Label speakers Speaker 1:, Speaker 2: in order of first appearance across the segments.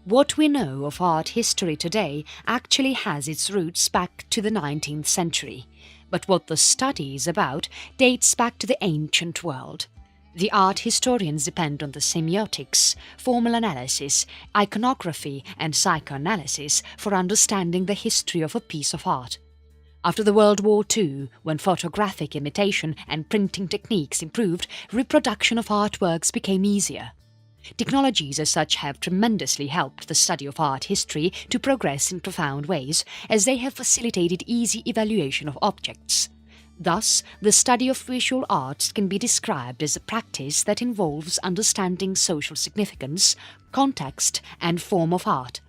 Speaker 1: What we know of art history today actually has its roots back to the 19th century, but what the study is about dates back to the ancient world. The art historians depend on the semiotics, formal analysis, iconography and psychoanalysis for understanding the history of a piece of art. After the World War II, when photographic imitation and printing techniques improved, reproduction of artworks became easier. Technologies as such have tremendously helped the study of art history to progress in profound ways, as they have facilitated easy evaluation of objects. Thus, the study of visual arts can be described as a practice that involves understanding social significance, context and form of art.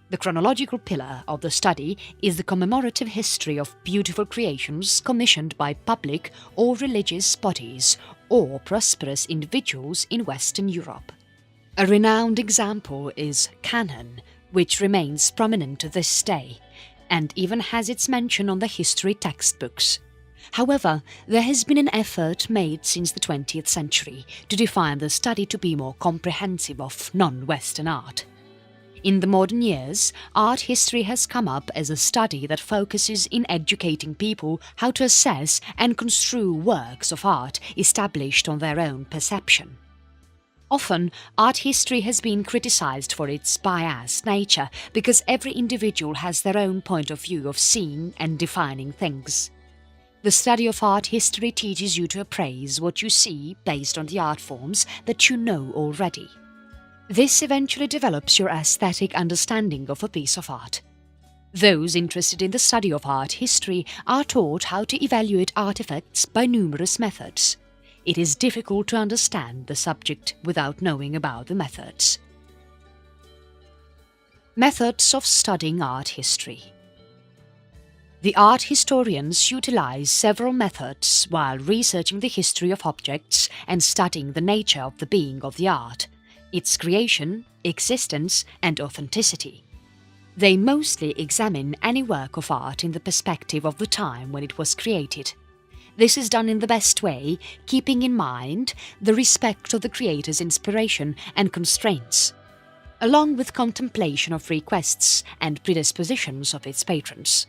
Speaker 1: The chronological pillar of the study is the commemorative history of beautiful creations commissioned by public or religious bodies or prosperous individuals in Western Europe. A renowned example is canon, which remains prominent to this day, and even has its mention on the history textbooks. However, there has been an effort made since the 20th century to define the study to be more comprehensive of non-Western art. In the modern years, art history has come up as a study that focuses in educating people how to assess and construe works of art established on their own perception. Often, art history has been criticized for its biased nature because every individual has their own point of view of seeing and defining things. The study of art history teaches you to appraise what you see based on the art forms that you know already. This eventually develops your aesthetic understanding of a piece of art. Those interested in the study of art history are taught how to evaluate artifacts by numerous methods. It is difficult to understand the subject without knowing about the methods. Methods of studying art history. The art historians utilize several methods while researching the history of objects and studying the nature of the being of the art, its creation, existence and authenticity. They mostly examine any work of art in the perspective of the time when it was created. This is done in the best way, keeping in mind the respect of the creator's inspiration and constraints, along with contemplation of requests and predispositions of its patrons.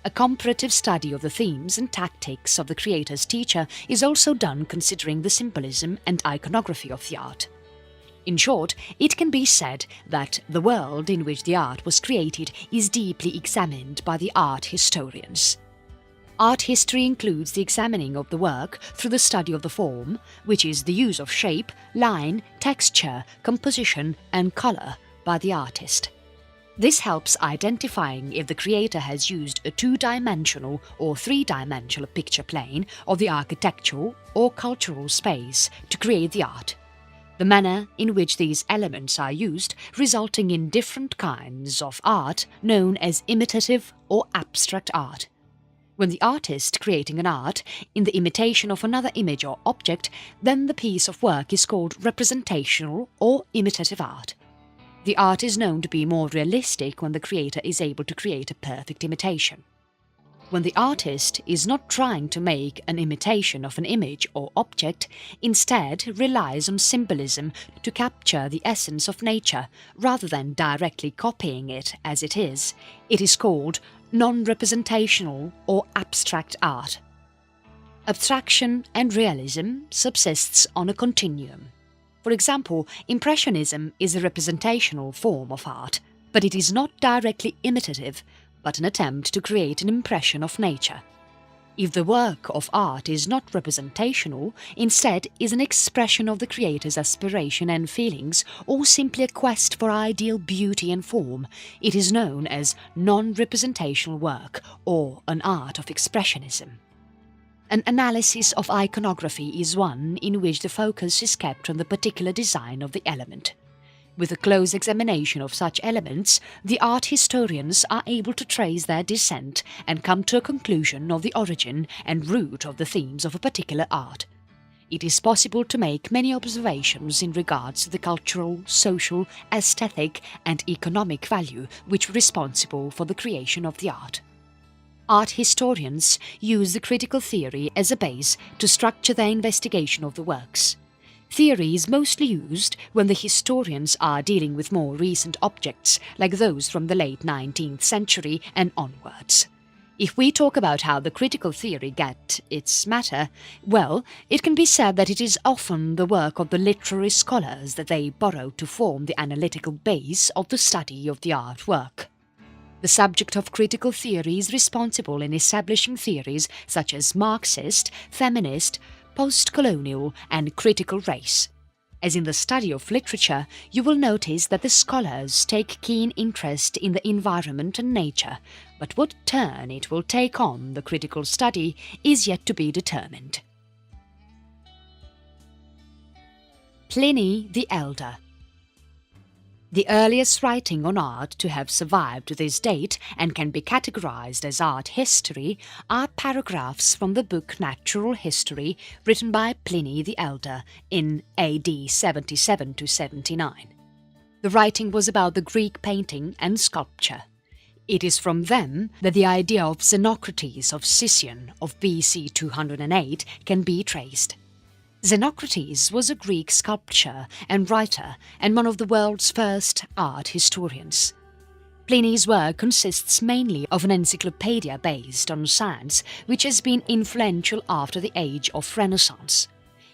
Speaker 1: A comparative study of the themes and tactics of the creator's teacher is also done considering the symbolism and iconography of the art. In short, it can be said that the world in which the art was created is deeply examined by the art historians. Art history includes the examining of the work through the study of the form, which is the use of shape, line, texture, composition and colour by the artist. This helps identifying if the creator has used a two-dimensional or three-dimensional picture plane of the architectural or cultural space to create the art. The manner in which these elements are used resulting in different kinds of art known as imitative or abstract art. When the artist creating an art in the imitation of another image or object, then the piece of work is called representational or imitative art. The art is known to be more realistic when the creator is able to create a perfect imitation. When the artist is not trying to make an imitation of an image or object, instead relies on symbolism to capture the essence of nature rather than directly copying it as it is called non-representational or abstract art. Abstraction and realism subsists on a continuum. For example, Impressionism is a representational form of art, but it is not directly imitative, but an attempt to create an impression of nature. If the work of art is not representational, instead is an expression of the creator's aspiration and feelings, or simply a quest for ideal beauty and form, it is known as non-representational work or an art of expressionism. An analysis of iconography is one in which the focus is kept on the particular design of the element. With a close examination of such elements, the art historians are able to trace their descent and come to a conclusion of the origin and root of the themes of a particular art. It is possible to make many observations in regards to the cultural, social, aesthetic and economic value which were responsible for the creation of the art. Art historians use the critical theory as a base to structure their investigation of the works. Theory is mostly used when the historians are dealing with more recent objects, like those from the late 19th century and onwards. If we talk about how the critical theory get its matter, well, it can be said that it is often the work of the literary scholars that they borrow to form the analytical base of the study of the artwork. The subject of critical theory is responsible in establishing theories such as Marxist, feminist, post-colonial and critical race. As in the study of literature, you will notice that the scholars take keen interest in the environment and nature, but what turn it will take on the critical study is yet to be determined. Pliny the Elder. The earliest writing on art to have survived to this date and can be categorized as art history are paragraphs from the book Natural History written by Pliny the Elder in AD 77 to 79. The writing was about the Greek painting and sculpture. It is from them that the idea of Xenocrates of Sicyon of BC 208 can be traced. Xenocrates was a Greek sculptor and writer and one of the world's first art historians. Pliny's work consists mainly of an encyclopedia based on science which has been influential after the age of Renaissance.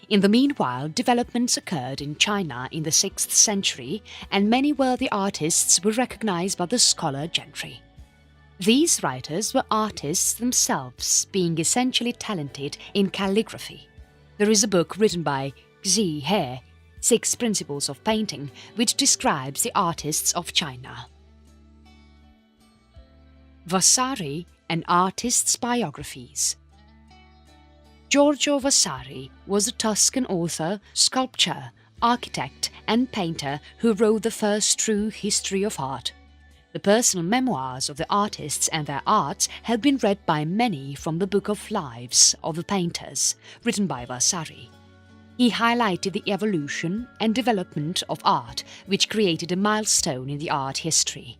Speaker 1: In the meanwhile, developments occurred in China in the 6th century and many worthy artists were recognized by the scholar gentry. These writers were artists themselves, being essentially talented in calligraphy. There is a book written by Xi He, 6 Principles of Painting, which describes the artists of China. Vasari and Artists' Biographies. Giorgio Vasari was a Tuscan author, sculptor, architect and painter who wrote the first true history of art. The personal memoirs of the artists and their arts have been read by many from the Book of Lives of the Painters, written by Vasari. He highlighted the evolution and development of art, which created a milestone in the art history.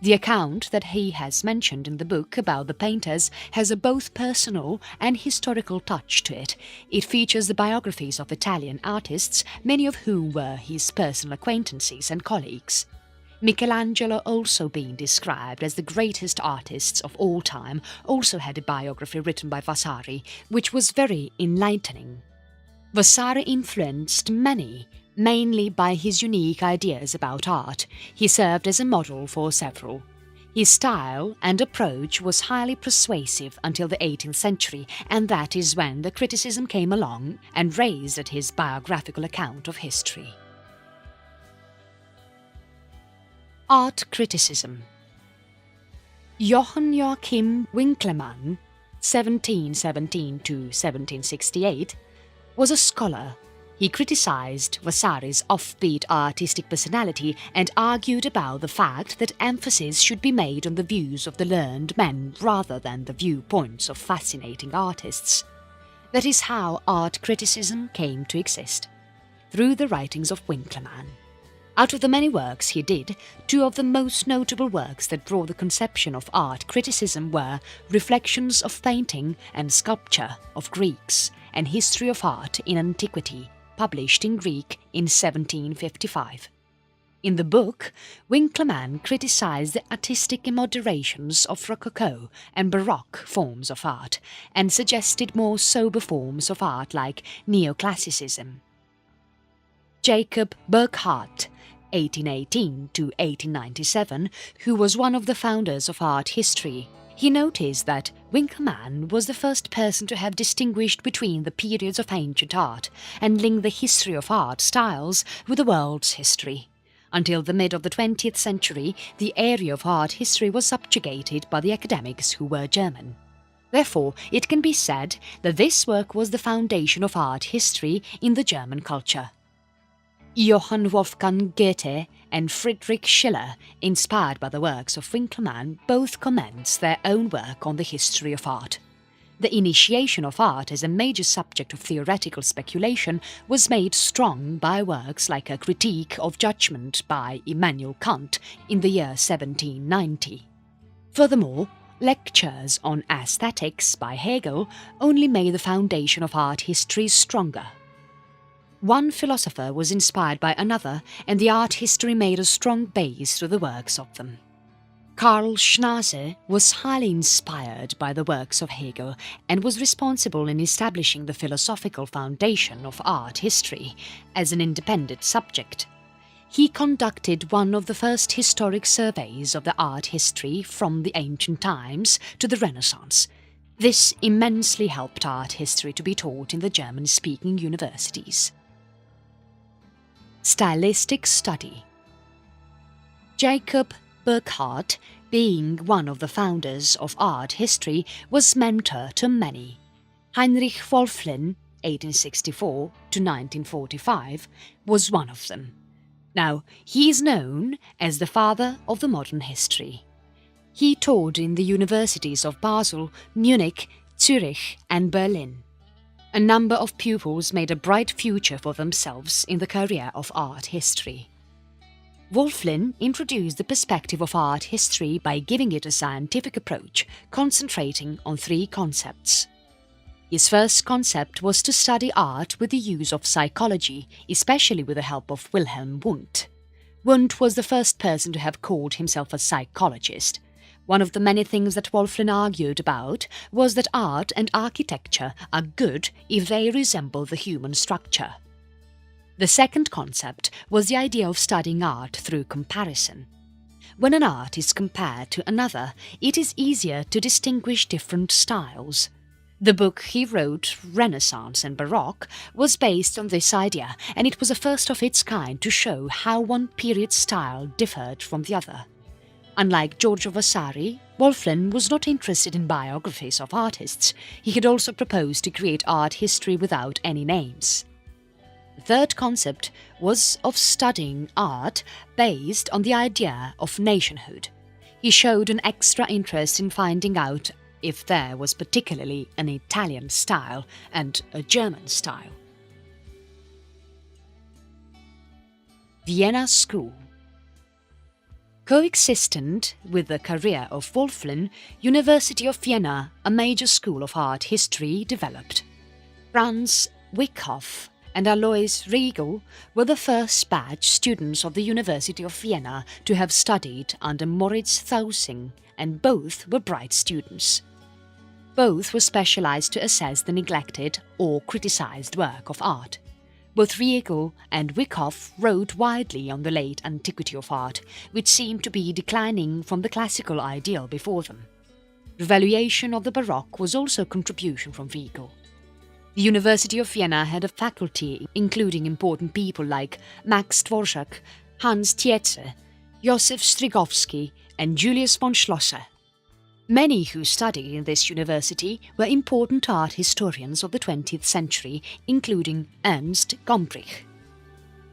Speaker 1: The account that he has mentioned in the book about the painters has a both personal and historical touch to it. It features the biographies of Italian artists, many of whom were his personal acquaintances and colleagues. Michelangelo, also being described as the greatest artist of all time, also had a biography written by Vasari, which was very enlightening. Vasari influenced many, mainly by his unique ideas about art. He served as a model for several. His style and approach was highly persuasive until the 18th century, and that is when the criticism came along and raised at his biographical account of history. Art criticism. Johann Joachim Winckelmann, 1717 to 1768, was a scholar. He criticized Vasari's offbeat artistic personality and argued about the fact that emphasis should be made on the views of the learned men rather than the viewpoints of fascinating artists. That is how art criticism came to exist, through the writings of Winckelmann. Out of the many works he did, 2 of the most notable works that draw the conception of art criticism were Reflections of Painting and Sculpture of Greeks and History of Art in Antiquity, published in Greek in 1755. In the book, Winckelmann criticized the artistic immoderations of Rococo and Baroque forms of art and suggested more sober forms of art like neoclassicism. Jacob Burckhardt, 1818 to 1897, who was one of the founders of art history, he noticed that Winckelmann was the first person to have distinguished between the periods of ancient art and linked the history of art styles with the world's history. Until the mid of the 20th century, the area of art history was subjugated by the academics who were German. Therefore, it can be said that this work was the foundation of art history in the German culture. Johann Wolfgang Goethe and Friedrich Schiller, inspired by the works of Winckelmann, both commenced their own work on the history of art. The initiation of art as a major subject of theoretical speculation was made strong by works like A Critique of Judgment by Immanuel Kant in the year 1790. Furthermore, lectures on aesthetics by Hegel only made the foundation of art history stronger. One philosopher was inspired by another, and the art history made a strong base to the works of them. Karl Schnaase was highly inspired by the works of Hegel and was responsible in establishing the philosophical foundation of art history as an independent subject. He conducted one of the first historic surveys of the art history from the ancient times to the Renaissance. This immensely helped art history to be taught in the German-speaking universities. Stylistic Study. Jacob Burckhardt, being one of the founders of art history, was mentor to many. Heinrich Wölfflin, 1864 to 1945, was one of them. Now, he is known as the father of the modern history. He taught in the universities of Basel, Munich, Zurich and Berlin. A number of pupils made a bright future for themselves in the career of art history. Wölfflin introduced the perspective of art history by giving it a scientific approach, concentrating on three concepts. His first concept was to study art with the use of psychology, especially with the help of Wilhelm Wundt. Wundt was the first person to have called himself a psychologist. One of the many things that Wölfflin argued about was that art and architecture are good if they resemble the human structure. The second concept was the idea of studying art through comparison. When an art is compared to another, it is easier to distinguish different styles. The book he wrote, Renaissance and Baroque, was based on this idea, and it was the first of its kind to show how one period's style differed from the other. Unlike Giorgio Vasari, Wölfflin was not interested in biographies of artists. He had also proposed to create art history without any names. The third concept was of studying art based on the idea of nationhood. He showed an extra interest in finding out if there was particularly an Italian style and a German style. Vienna School. Coexistent with the career of Wölfflin, University of Vienna, a major school of art history, developed. Franz Wickhoff and Alois Riegel were the first batch students of the University of Vienna to have studied under Moritz Tausing, and both were bright students. Both were specialized to assess the neglected or criticized work of art. Both Riegel and Wickhoff wrote widely on the late antiquity of art, which seemed to be declining from the classical ideal before them. Revaluation of the Baroque was also a contribution from Riegel. The University of Vienna had a faculty including important people like Max Dvorak, Hans Tietze, Josef Strigowski and Julius von Schlosser. Many who studied in this university were important art historians of the 20th century, including Ernst Gombrich.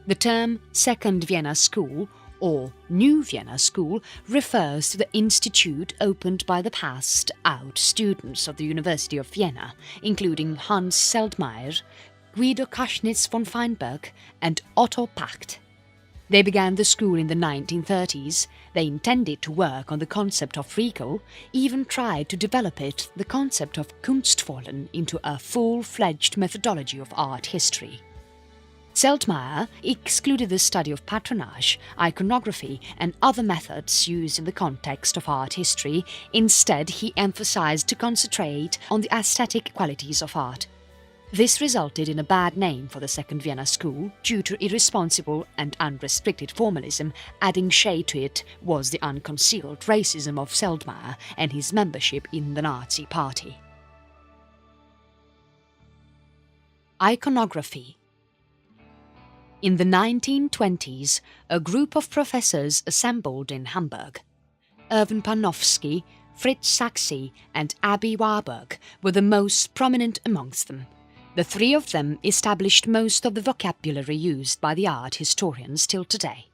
Speaker 1: The term Second Vienna School or New Vienna School refers to the institute opened by the passed-out students of the University of Vienna, including Hans Seldmayr, Guido Kaschnitz von Feinberg and Otto Pacht. They began the school in the 1930s. They intended to work on the concept of Riegel, even tried to develop the concept of Kunstvollen into a full-fledged methodology of art history. Seldmayr excluded the study of patronage, iconography and other methods used in the context of art history. Instead, he emphasized to concentrate on the aesthetic qualities of art. This resulted in a bad name for the Second Vienna School due to irresponsible and unrestricted formalism. Adding shade to it was the unconcealed racism of Seldmayr and his membership in the Nazi Party. Iconography. In the 1920s, a group of professors assembled in Hamburg. Erwin Panofsky, Fritz Sachse and Aby Warburg were the most prominent amongst them. The three of them established most of the vocabulary used by the art historians till today.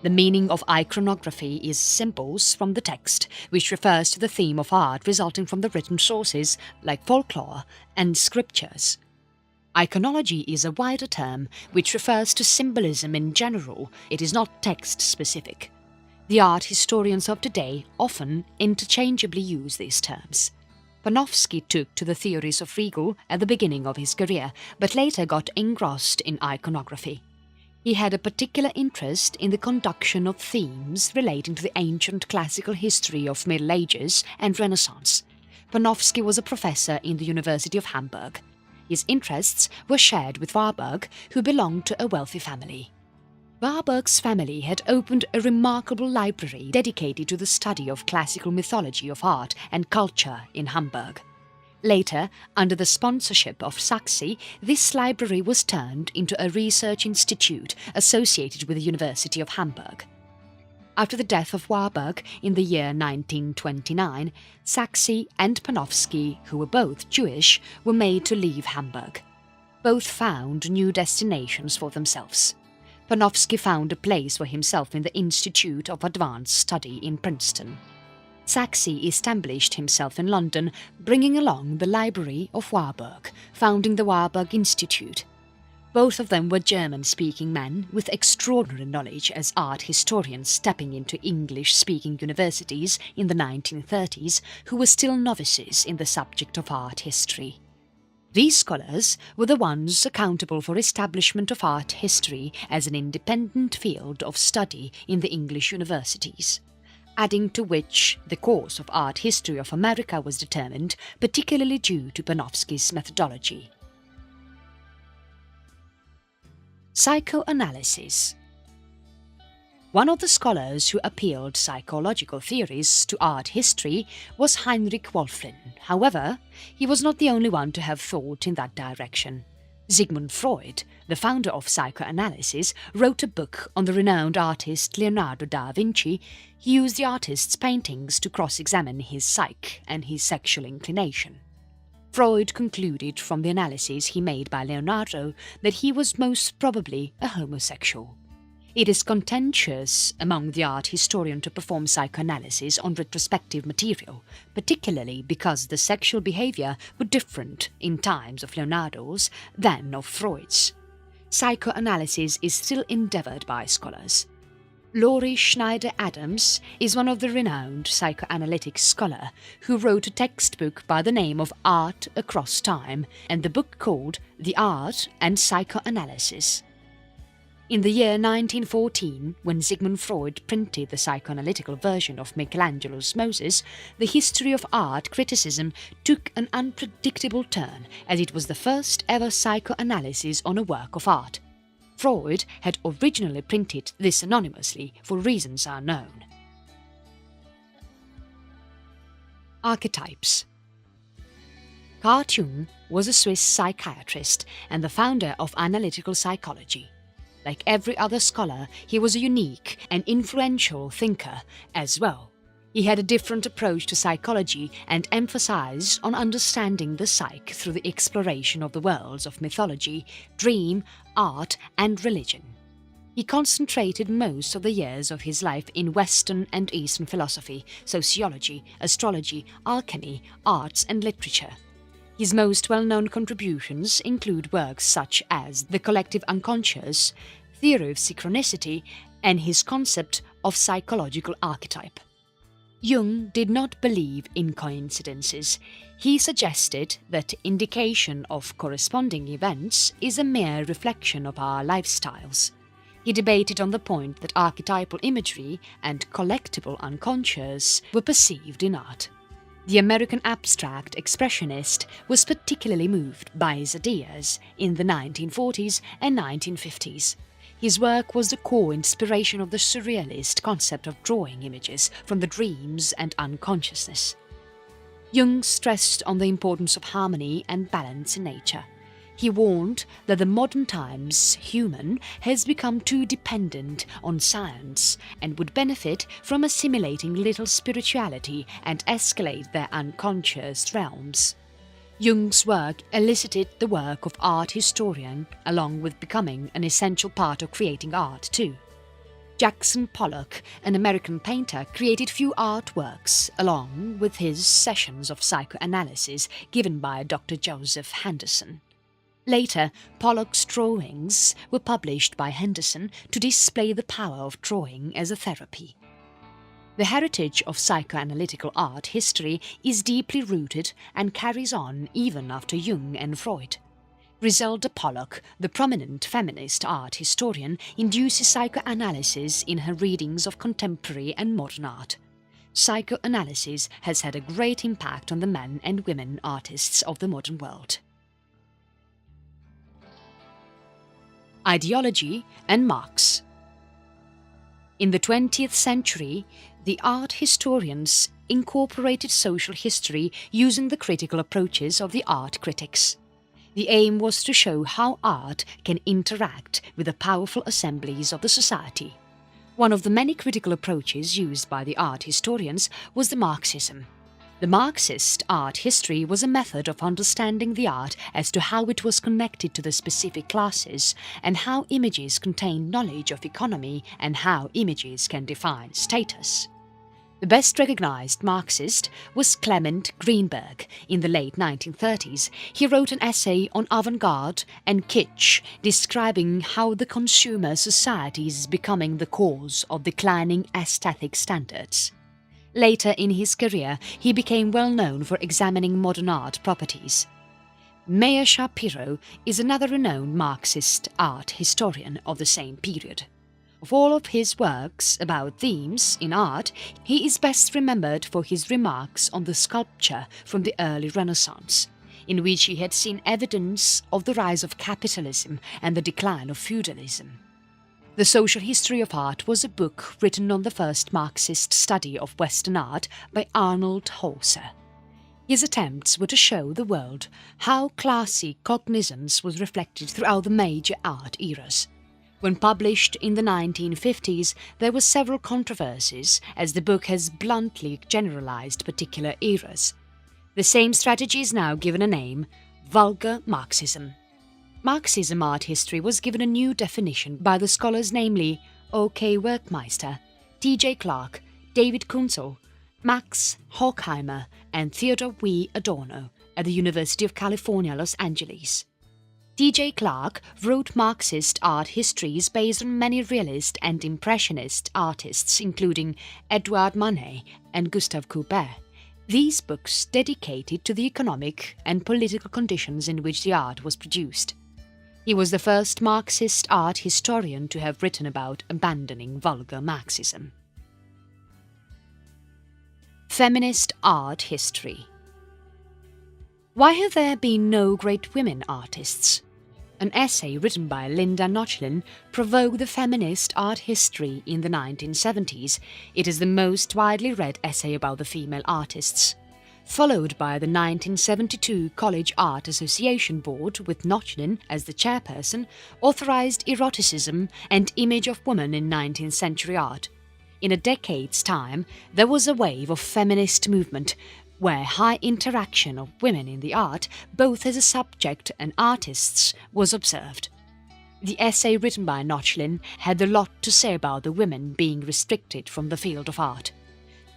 Speaker 1: The meaning of iconography is symbols from the text, which refers to the theme of art resulting from the written sources like folklore and scriptures. Iconology is a wider term which refers to symbolism in general. It is not text-specific. The art historians of today often interchangeably use these terms. Panofsky took to the theories of Riegel at the beginning of his career, but later got engrossed in iconography. He had a particular interest in the conduction of themes relating to the ancient classical history of Middle Ages and Renaissance. Panofsky was a professor in the University of Hamburg. His interests were shared with Warburg, who belonged to a wealthy family. Warburg's family had opened a remarkable library dedicated to the study of classical mythology of art and culture in Hamburg. Later, under the sponsorship of Saxe, this library was turned into a research institute associated with the University of Hamburg. After the death of Warburg in the year 1929, Saxe and Panofsky, who were both Jewish, were made to leave Hamburg. Both found new destinations for themselves. Panofsky found a place for himself in the Institute of Advanced Study in Princeton. Saxe established himself in London, bringing along the library of Warburg, founding the Warburg Institute. Both of them were German-speaking men with extraordinary knowledge as art historians stepping into English-speaking universities in the 1930s, who were still novices in the subject of art history. These scholars were the ones accountable for establishment of art history as an independent field of study in the English universities, adding to which the course of art history of America was determined, particularly due to Panofsky's methodology. Psychoanalysis. One of the scholars who appealed psychological theories to art history was Heinrich Wölfflin. However, he was not the only one to have thought in that direction. Sigmund Freud, the founder of psychoanalysis, wrote a book on the renowned artist Leonardo da Vinci. He used the artist's paintings to cross-examine his psyche and his sexual inclination. Freud concluded from the analysis he made by Leonardo that he was most probably a homosexual. It is contentious among the art historian to perform psychoanalysis on retrospective material, particularly because the sexual behaviour were different in times of Leonardo's than of Freud's. Psychoanalysis is still endeavoured by scholars. Laurie Schneider Adams is one of the renowned psychoanalytic scholars who wrote a textbook by the name of Art Across Time and the book called The Art and Psychoanalysis. In the year 1914, when Sigmund Freud printed the psychoanalytical version of Michelangelo's Moses, the history of art criticism took an unpredictable turn, as it was the first ever psychoanalysis on a work of art. Freud had originally printed this anonymously for reasons unknown. Archetypes. Carl Jung was a Swiss psychiatrist and the founder of analytical psychology. Like every other scholar, he was a unique and influential thinker as well. He had a different approach to psychology and emphasized on understanding the psyche through the exploration of the worlds of mythology, dream, art and religion. He concentrated most of the years of his life in Western and Eastern philosophy, sociology, astrology, alchemy, arts and literature. His most well-known contributions include works such as The Collective Unconscious, Theory of Synchronicity, and his concept of psychological archetype. Jung did not believe in coincidences. He suggested that indication of corresponding events is a mere reflection of our lifestyles. He debated on the point that archetypal imagery and collectible unconscious were perceived in art. The American abstract expressionist was particularly moved by his ideas in the 1940s and 1950s. His work was the core inspiration of the surrealist concept of drawing images from the dreams and unconsciousness. Jung stressed on the importance of harmony and balance in nature. He warned that the modern times human has become too dependent on science and would benefit from assimilating little spirituality and escalate their unconscious realms. Jung's work elicited the work of art historian, along with becoming an essential part of creating art too. Jackson Pollock, an American painter, created few artworks along with his sessions of psychoanalysis given by Dr. Joseph Henderson. Later, Pollock's drawings were published by Henderson to display the power of drawing as a therapy. The heritage of psychoanalytical art history is deeply rooted and carries on even after Jung and Freud. Griselda Pollock, the prominent feminist art historian, induces psychoanalysis in her readings of contemporary and modern art. Psychoanalysis has had a great impact on the men and women artists of the modern world. Ideology and Marx. In the 20th century, the art historians incorporated social history using the critical approaches of the art critics. The aim was to show how art can interact with the powerful assemblies of the society. One of the many critical approaches used by the art historians was the Marxism. The Marxist art history was a method of understanding the art as to how it was connected to the specific classes and how images contain knowledge of economy and how images can define status. The best recognized Marxist was Clement Greenberg. In the late 1930s, he wrote an essay on avant-garde and kitsch, describing how the consumer society is becoming the cause of declining aesthetic standards. Later in his career, he became well known for examining modern art properties. Meir Shapiro is another renowned Marxist art historian of the same period. Of all of his works about themes in art, he is best remembered for his remarks on the sculpture from the early Renaissance, in which he had seen evidence of the rise of capitalism and the decline of feudalism. The Social History of Art was a book written on the first Marxist study of Western art by Arnold Hauser. His attempts were to show the world how classy cognizance was reflected throughout the major art eras. When published in the 1950s, there were several controversies, as the book has bluntly generalized particular eras. The same strategy is now given a name: vulgar Marxism. Marxism art history was given a new definition by the scholars, namely O.K. Werkmeister, T.J. Clark, David Kunzel, Max Horkheimer and Theodore W. Adorno at the University of California, Los Angeles. T.J. Clark wrote Marxist art histories based on many realist and impressionist artists, including Edouard Manet and Gustave Courbet. These books dedicated to the economic and political conditions in which the art was produced. He was the first Marxist art historian to have written about abandoning vulgar Marxism. Feminist Art History. Why have there been no great women artists? An essay written by Linda Nochlin provoked the feminist art history in the 1970s. It is the most widely read essay about the female artists. Followed by the 1972 College Art Association Board, with Nochlin as the chairperson, authorized eroticism and image of woman in 19th century art. In a decade's time, there was a wave of feminist movement, where high interaction of women in the art, both as a subject and artists, was observed. The essay written by Nochlin had a lot to say about the women being restricted from the field of art.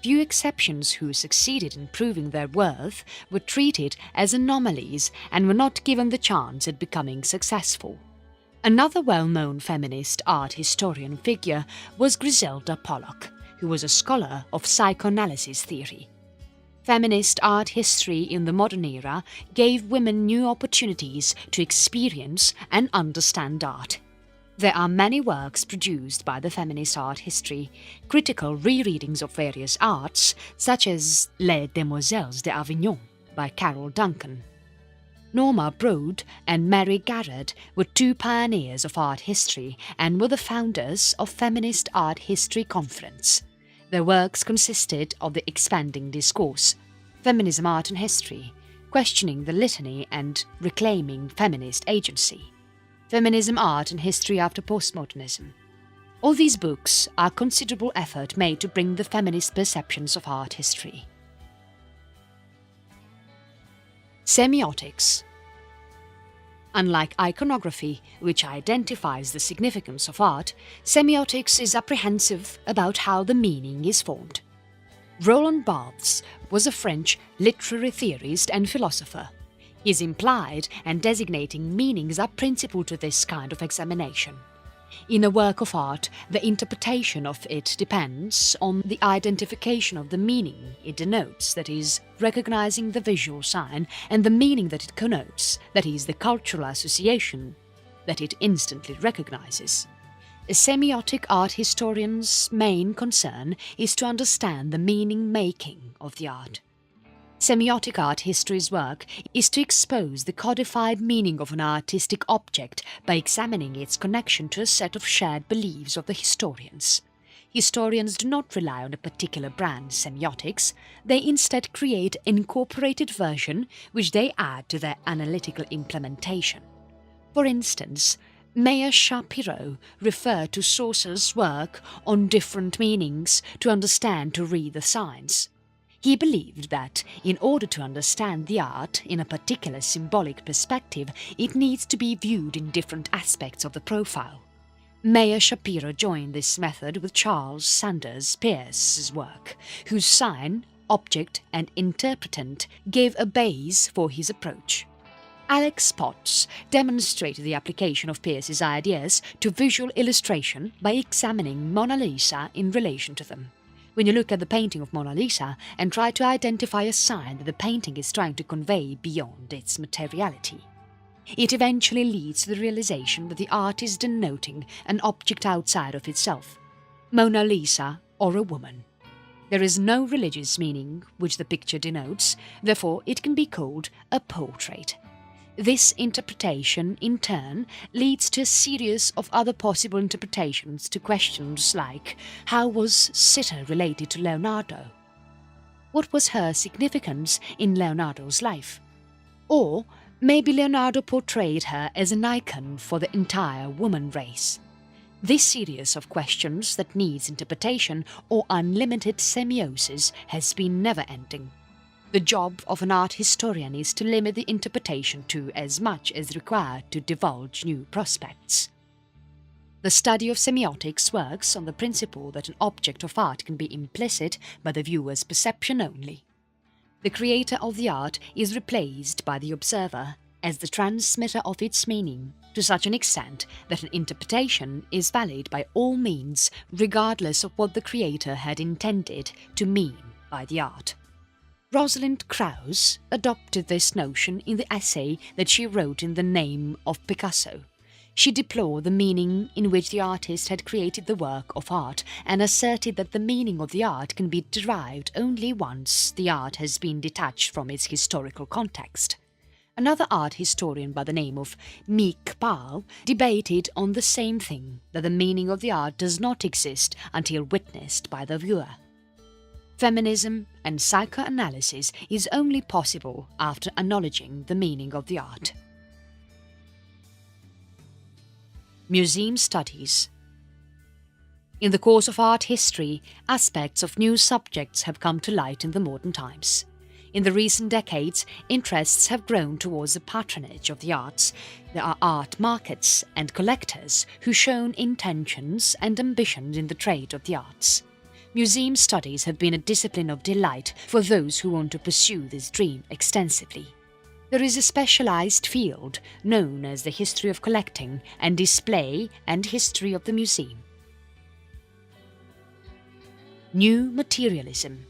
Speaker 1: Few exceptions who succeeded in proving their worth were treated as anomalies and were not given the chance at becoming successful. Another well-known feminist art historian figure was Griselda Pollock, who was a scholar of psychoanalysis theory. Feminist art history in the modern era gave women new opportunities to experience and understand art. There are many works produced by the feminist art history, critical rereadings of various arts, such as Les Demoiselles d'Avignon by Carol Duncan. Norma Broad and Mary Garrett were two pioneers of art history and were the founders of Feminist Art History Conference. Their works consisted of The Expanding Discourse, Feminism, Art and History, Questioning the Litany and Reclaiming Feminist Agency, Feminism, Art and History After Postmodernism. All these books are considerable effort made to bring the feminist perceptions of art history. Semiotics. Unlike iconography, which identifies the significance of art, semiotics is apprehensive about how the meaning is formed. Roland Barthes was a French literary theorist and philosopher. His implied and designating meanings are principal to this kind of examination. In a work of art, the interpretation of it depends on the identification of the meaning it denotes, that is, recognizing the visual sign, and the meaning that it connotes, that is, the cultural association that it instantly recognizes. A semiotic art historian's main concern is to understand the meaning-making of the art. Semiotic art history's work is to expose the codified meaning of an artistic object by examining its connection to a set of shared beliefs of the historians. Historians do not rely on a particular brand semiotics, they instead create an incorporated version which they add to their analytical implementation. For instance, Meyer Shapiro referred to Chaucer's work on different meanings to read the signs. He believed that, in order to understand the art in a particular symbolic perspective, it needs to be viewed in different aspects of the profile. Meyer Shapiro joined this method with Charles Sanders Peirce's work, whose sign, object and interpretant gave a base for his approach. Alex Potts demonstrated the application of Peirce's ideas to visual illustration by examining Mona Lisa in relation to them. When you look at the painting of Mona Lisa and try to identify a sign that the painting is trying to convey beyond its materiality, it eventually leads to the realization that the art is denoting an object outside of itself, Mona Lisa or a woman. There is no religious meaning which the picture denotes, therefore it can be called a portrait. This interpretation, in turn, leads to a series of other possible interpretations to questions like, how was Sitter related to Leonardo? What was her significance in Leonardo's life? Or maybe Leonardo portrayed her as an icon for the entire woman race. This series of questions that needs interpretation or unlimited semiosis has been never-ending. The job of an art historian is to limit the interpretation to as much as required to divulge new prospects. The study of semiotics works on the principle that an object of art can be implicit by the viewer's perception only. The creator of the art is replaced by the observer as the transmitter of its meaning to such an extent that an interpretation is valid by all means regardless of what the creator had intended to mean by the art. Rosalind Krauss adopted this notion in the essay that she wrote in the name of Picasso. She deplored the meaning in which the artist had created the work of art and asserted that the meaning of the art can be derived only once the art has been detached from its historical context. Another art historian by the name of Meek Powell debated on the same thing, that the meaning of the art does not exist until witnessed by the viewer. Feminism and psychoanalysis is only possible after acknowledging the meaning of the art. Museum studies. In the course of art history, aspects of new subjects have come to light in the modern times. In the recent decades, interests have grown towards the patronage of the arts. There are art markets and collectors who show intentions and ambitions in the trade of the arts. Museum studies have been a discipline of delight for those who want to pursue this dream extensively. There is a specialized field known as the history of collecting and display and history of the museum. New Materialism.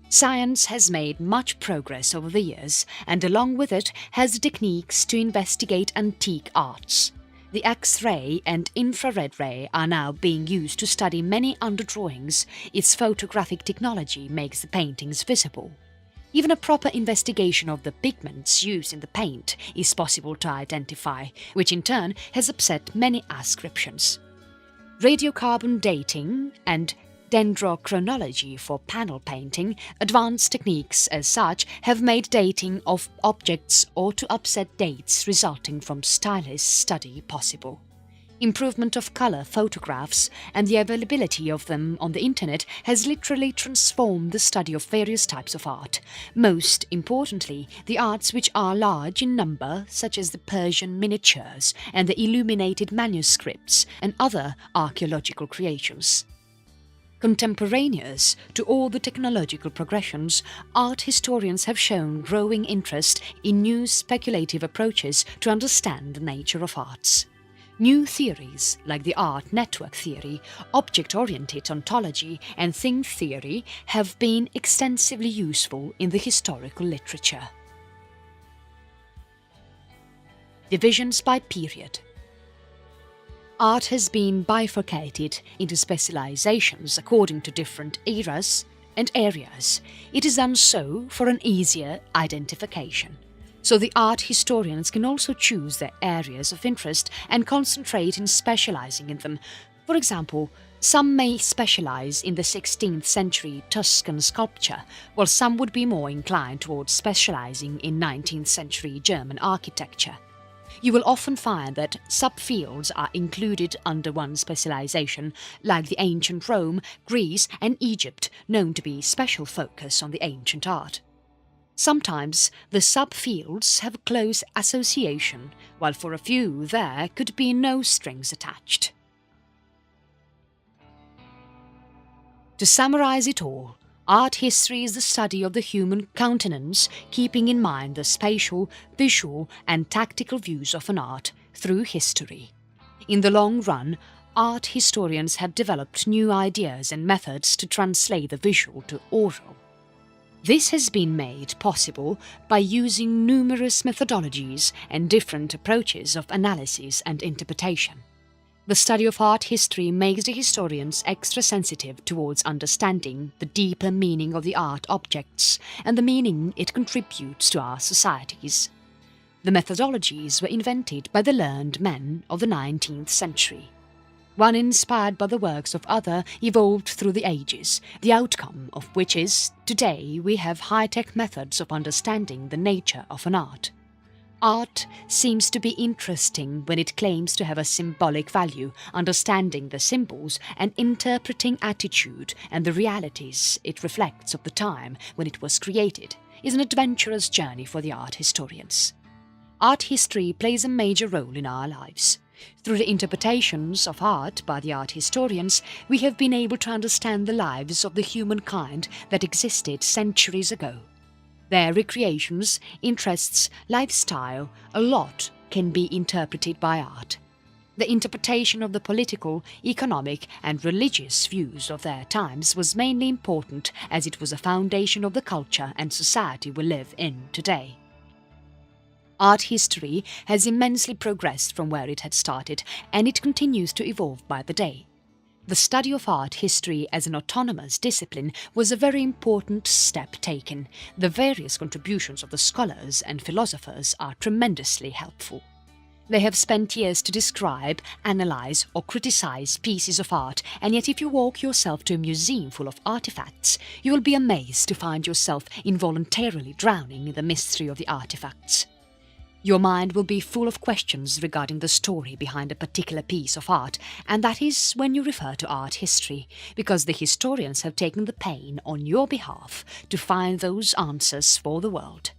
Speaker 1: Science has made much progress over the years, and along with it has techniques to investigate antique arts. The X-ray and infrared ray are now being used to study many underdrawings. Its photographic technology makes the paintings visible. Even a proper investigation of the pigments used in the paint is possible to identify, which in turn has upset many ascriptions. Radiocarbon dating and dendrochronology for panel painting, advanced techniques as such, have made dating of objects or to upset dates resulting from stylist study possible. Improvement of color photographs and the availability of them on the internet has literally transformed the study of various types of art. Most importantly, the arts which are large in number, such as the Persian miniatures and the illuminated manuscripts and other archaeological creations. Contemporaneous to all the technological progressions, art historians have shown growing interest in new speculative approaches to understand the nature of arts. New theories like the art network theory, object-oriented ontology and thing theory have been extensively useful in the historical literature. Divisions by period. Art has been bifurcated into specializations according to different eras and areas. It is done so for an easier identification. So the art historians can also choose their areas of interest and concentrate in specializing in them. For example, some may specialize in the 16th century Tuscan sculpture, while some would be more inclined towards specializing in 19th century German architecture. You will often find that subfields are included under one specialization, like the ancient Rome, Greece and Egypt, known to be special focus on the ancient art. Sometimes the subfields have a close association, while for a few there could be no strings attached. To summarize it all, art history is the study of the human countenance, keeping in mind the spatial, visual and tactical views of an art through history. In the long run, art historians have developed new ideas and methods to translate the visual to oral. This has been made possible by using numerous methodologies and different approaches of analysis and interpretation. The study of art history makes the historians extra sensitive towards understanding the deeper meaning of the art objects and the meaning it contributes to our societies. The methodologies were invented by the learned men of the 19th century. One inspired by the works of other evolved through the ages, the outcome of which is, today we have high-tech methods of understanding the nature of an art. Art seems to be interesting when it claims to have a symbolic value, understanding the symbols and interpreting attitude and the realities it reflects of the time when it was created, is an adventurous journey for the art historians. Art history plays a major role in our lives. Through the interpretations of art by the art historians, we have been able to understand the lives of the humankind that existed centuries ago. Their recreations, interests, lifestyle, a lot can be interpreted by art. The interpretation of the political, economic and religious views of their times was mainly important as it was a foundation of the culture and society we live in today. Art history has immensely progressed from where it had started, and it continues to evolve by the day. The study of art history as an autonomous discipline was a very important step taken. The various contributions of the scholars and philosophers are tremendously helpful. They have spent years to describe, analyze or criticize pieces of art, and yet if you walk yourself to a museum full of artifacts, you will be amazed to find yourself involuntarily drowning in the mystery of the artifacts. Your mind will be full of questions regarding the story behind a particular piece of art, and that is when you refer to art history, because the historians have taken the pain on your behalf to find those answers for the world.